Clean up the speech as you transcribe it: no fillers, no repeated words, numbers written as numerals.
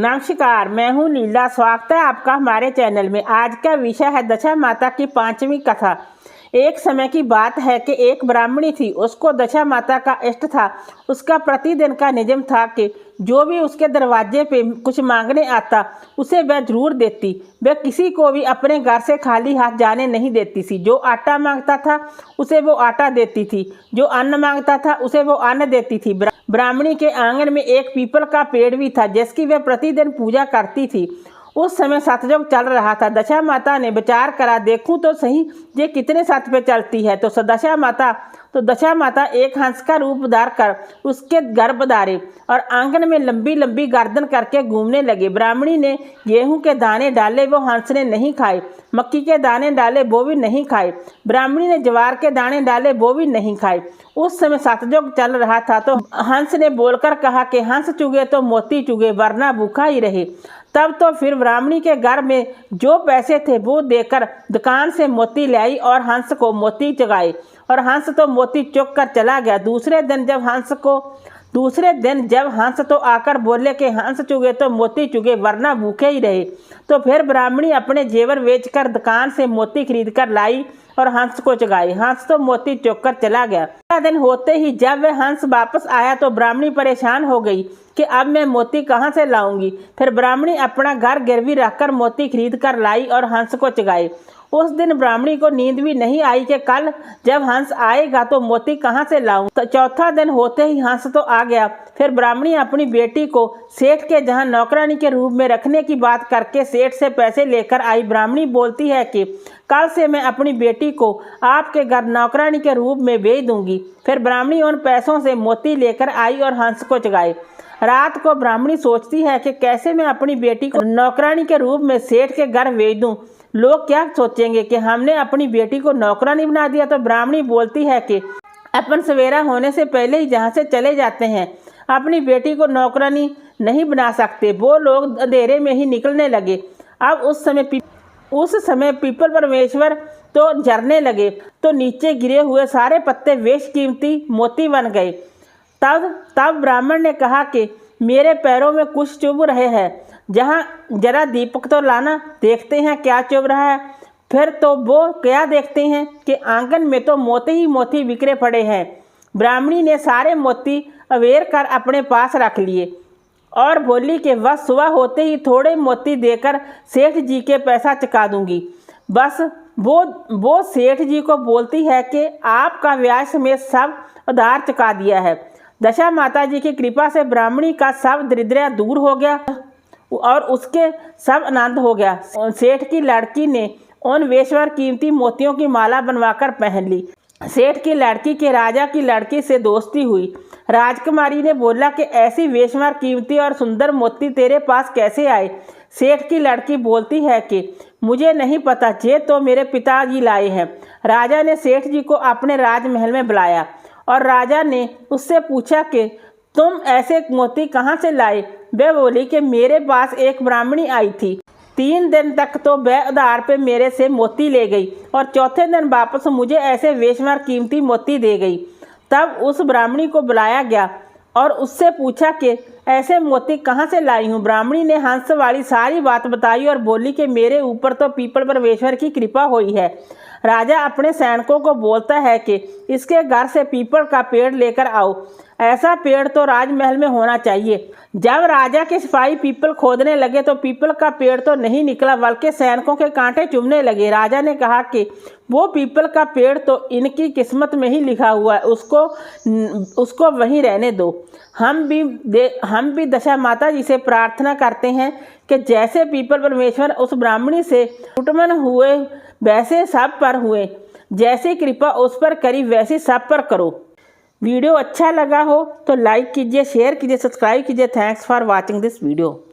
नमस्कार, मैं हूँ लीला। स्वागत है आपका हमारे चैनल में। आज का विषय है दशा माता की 5वीं कथा। एक समय की बात है कि एक ब्राह्मणी थी, उसको दशा माता का इष्ट था। उसका प्रतिदिन का नियम था कि जो भी उसके दरवाजे पे कुछ मांगने आता उसे वह जरूर देती। वह किसी को भी अपने घर से खाली हाथ जाने नहीं देती थी। जो आटा मांगता था उसे वो आटा देती थी, जो अन्न मांगता था उसे वो अन्न देती थी। ब्राह्मणी के आंगन में एक पीपल का पेड़ भी था जिसकी वह प्रतिदिन पूजा करती थी। उस समय सतयुग चल रहा था। दशा माता ने विचार करा, देखूं तो सही ये कितने सत पे चलती है। तो दशा माता एक हंस का रूप धार कर उसके गर्भ धारे और आंगन में लंबी लंबी गर्दन करके घूमने लगे। ब्राह्मणी ने गेहूं के दाने डाले, वो हंस ने नहीं खाए। मक्की के दाने डाले, वो भी नहीं खाए। ब्राह्मणी ने ज्वार के दाने डाले, वो भी नहीं खाए। उस समय सतयुग चल रहा था। तो हंस ने बोलकर कहा कि हंस चुगे तो मोती चुगे, वरना भूखा ही रहे। तब तो फिर ब्राह्मणी के घर में जो पैसे थे वो देकर दुकान से मोती लाई और हंस को मोती चुगाए, और हंस तो मोती चुग कर चला गया। दूसरे दिन जब हंस तो आकर बोले कि हंस चुगे तो मोती चुगे, वरना भूखे ही रहे। तो फिर ब्राह्मणी अपने जेवर बेचकर दुकान से मोती खरीद कर लाई और हंस को चुगाए। हंस तो मोती चुग कर चला गया। अगला दिन होते ही जब वह हंस वापस आया तो ब्राह्मणी परेशान हो गई कि अब मैं मोती कहाँ से लाऊंगी। फिर ब्राह्मणी अपना घर गिरवी रखकर मोती खरीद कर लाई और हंस को चुगाए। उस दिन ब्राह्मणी को नींद भी नहीं आई कि कल जब हंस आएगा तो मोती कहाँ से लाऊं। तो चौथा दिन होते ही हंस तो आ गया। फिर ब्राह्मणी अपनी बेटी को सेठ के जहाँ नौकरानी के रूप में रखने की बात करके सेठ से पैसे लेकर आई। ब्राह्मणी बोलती है कि कल से मैं अपनी बेटी को आपके घर नौकरानी के रूप में भेज दूंगी। फिर ब्राह्मणी उन पैसों से मोती लेकर आई और हंस को चुगाए। रात को ब्राह्मणी सोचती है कि कैसे मैं अपनी बेटी को नौकरानी के रूप में सेठ के घर भेज दूं। लोग क्या सोचेंगे कि हमने अपनी बेटी को नौकरानी बना दिया। तो ब्राह्मणी बोलती है कि अपन सवेरा होने से पहले ही जहाँ से चले जाते हैं, अपनी बेटी को नौकरानी नहीं बना सकते। वो लोग अंधेरे में ही निकलने लगे। अब उस समय पीपल परमेश्वर तो झरने लगे, तो नीचे गिरे हुए सारे पत्ते बेशकीमती मोती बन गए। तब ब्राह्मण ने कहा कि मेरे पैरों में कुछ चुभ रहे हैं, जहाँ जरा दीपक तो लाना, देखते हैं क्या चुभ रहा है। फिर तो वो क्या देखते हैं कि आंगन में तो मोती ही मोती बिखरे पड़े हैं। ब्राह्मणी ने सारे मोती अवेर कर अपने पास रख लिए और बोली कि बस सुबह होते ही थोड़े मोती देकर सेठ जी के पैसा चुका दूंगी। बस वो सेठ जी को बोलती है कि आपका ब्याज समेत सब उधार चुका दिया है। दशा माता जी की कृपा से ब्राह्मणी का सब दरिद्र दूर हो गया और उसके सब आनंद हो गया। सेठ की लड़की ने उन बेशवर कीमती मोतियों की माला बनवाकर पहन ली। सेठ की लड़की के राजा की लड़की से दोस्ती हुई। राजकुमारी ने बोला कि ऐसी बेशवर कीमती और सुंदर मोती तेरे पास कैसे आए। सेठ की लड़की बोलती है कि मुझे नहीं पता, ये तो मेरे पिताजी लाए हैं। राजा ने सेठ जी को अपने राजमहल में बुलाया और राजा ने उससे पूछा कि तुम ऐसे मोती कहाँ से लाए। वह बोली कि मेरे पास एक ब्राह्मणी आई थी। 3 दिन तक तो वह उधार पे मेरे से मोती ले गई और चौथे दिन वापस मुझे ऐसे बेशुमार कीमती मोती दे गई। तब उस ब्राह्मणी को बुलाया गया और उससे पूछा कि ऐसे मोती कहाँ से लाई हूँ। ब्राह्मणी ने हंस वाली सारी बात बताई और बोली कि मेरे ऊपर तो पीपल परमेश्वर की कृपा हुई है। राजा अपने सैनिकों को बोलता है कि इसके घर से पीपल का पेड़ लेकर आओ। ऐसा पेड़ तो राजमहल में होना चाहिए। जब राजा के सिपाही पीपल खोदने लगे तो पीपल का पेड़ तो नहीं निकला, बल्कि सैनिकों के कांटे चुभने लगे। राजा ने कहा कि वो पीपल का पेड़ तो इनकी किस्मत में ही लिखा हुआ है, उसको वहीं रहने दो। हम भी दशा माता जी से प्रार्थना करते हैं कि जैसे पीपल परमेश्वर उस ब्राह्मणी से उत्पन्न हुए वैसे सब पर हुए, जैसी कृपा उस पर करी वैसी सब पर करो। वीडियो अच्छा लगा हो तो लाइक कीजिए, शेयर कीजिए, सब्सक्राइब कीजिए। Thanks for watching this video.